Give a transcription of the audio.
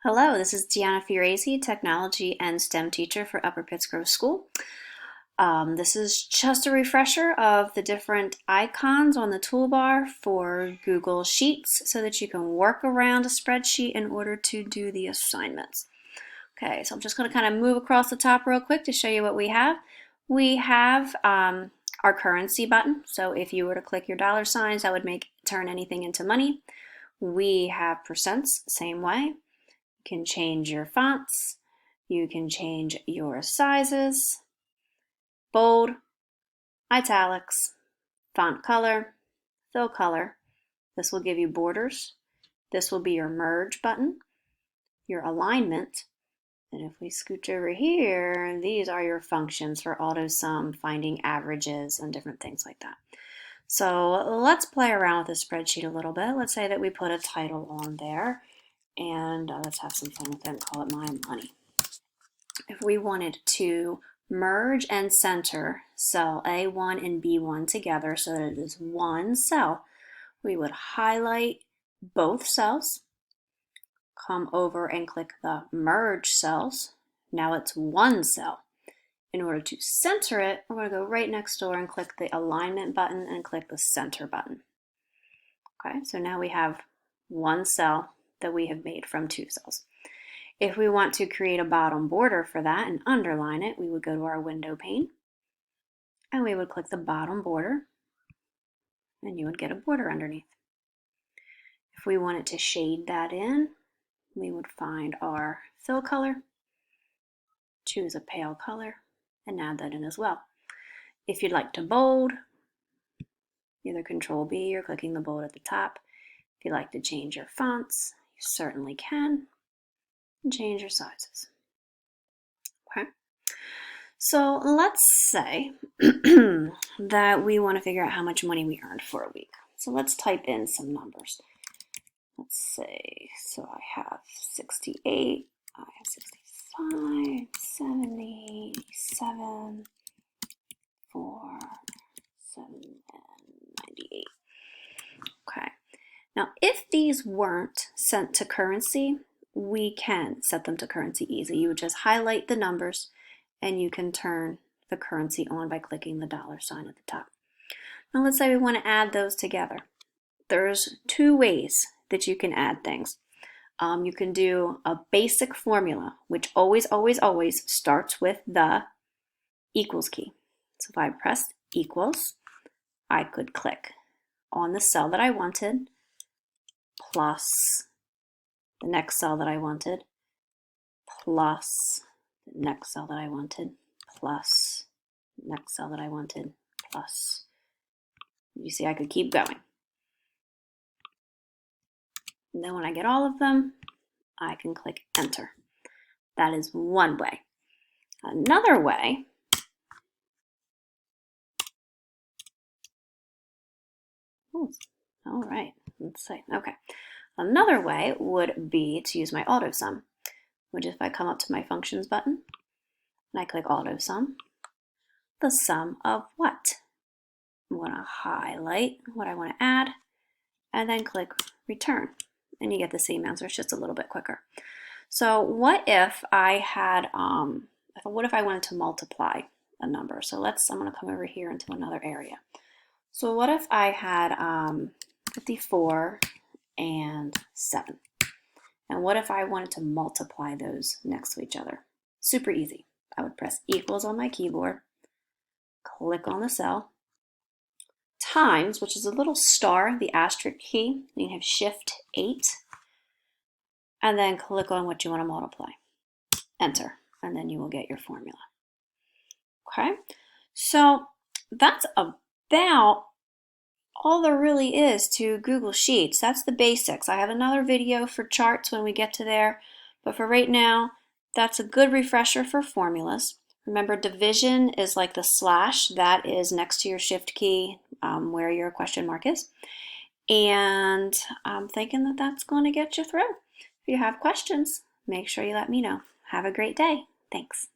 Hello, this is Deanna Fiorese, Technology and STEM teacher for Upper Pittsgrove School. This is just a refresher of the different icons on the toolbar for Google Sheets so that you can work around a spreadsheet in order to do the assignments. Okay, so I'm just going to kind of move across the top real quick to show you what we have. We have our currency button. So if you were to click your dollar signs, that would turn anything into money. We have percents, same way. You can change your fonts. You can change your sizes, bold, italics, font color, fill color. This will give you borders. This will be your merge button, your alignment. And if we scooch over here, these are your functions for AutoSum, finding averages, and different things like that. So let's play around with the spreadsheet a little bit. Let's say that we put a title on there, and let's have some fun with it and call it My Money. If we wanted to merge and center cell A1 and B1 together so that it is one cell, we would highlight both cells, come over and click the merge cells. Now it's one cell. In order to center it, we're going to go right next door and click the alignment button and click the center button. Okay, so now we have one cell that we have made from two cells. If we want to create a bottom border for that and underline it, we would go to our window pane and we would click the bottom border and you would get a border underneath. If we wanted to shade that in, we would find our fill color, choose a pale color, and add that in as well. If you'd like to bold, either Control B or clicking the bold at the top. If you'd like to change your fonts, you certainly can, and change your sizes. Okay. So let's say that we want to figure out how much money we earned for a week. So let's type in some numbers. Let's say, so I have 68, I have 65, 70, 7, 4, 7, and 98. Okay. Now, if these weren't sent to currency, we can set them to currency easy. You would just highlight the numbers and you can turn the currency on by clicking the dollar sign at the top. Now let's say we want to add those together. There's two ways that you can add things. You can do a basic formula, which always starts with the equals key. So if I pressed equals, I could click on the cell that I wanted, plus the next cell that I wanted, plus the next cell that I wanted, plus the next cell that I wanted, plus. You see, I could keep going. And then when I get all of them, I can click enter. That is one way. Another way all right, let's see. Okay. Another way would be to use my AutoSum, which if I come up to my functions button and I click AutoSum, the sum of what? I'm going to highlight what I want to add and then click return. And you get the same answer, it's just a little bit quicker. So what if I had, what if I wanted to multiply a number? So I'm going to come over here into another area. So what if I had 54 and 7? And what if I wanted to multiply those next to each other? Super easy. I would press equals on my keyboard, click on the cell, times, which is a little star, the asterisk key, you can have Shift 8, and then click on what you want to multiply. Enter, and then you will get your formula. Okay, so that's about all there really is to Google Sheets. That's the basics. I have another video for charts when we get to there, but for right now, that's a good refresher for formulas. Remember, division is like the slash that is next to your Shift key where your question mark is. And I'm thinking that that's going to get you through. If you have questions, make sure you let me know. Have a great day. Thanks.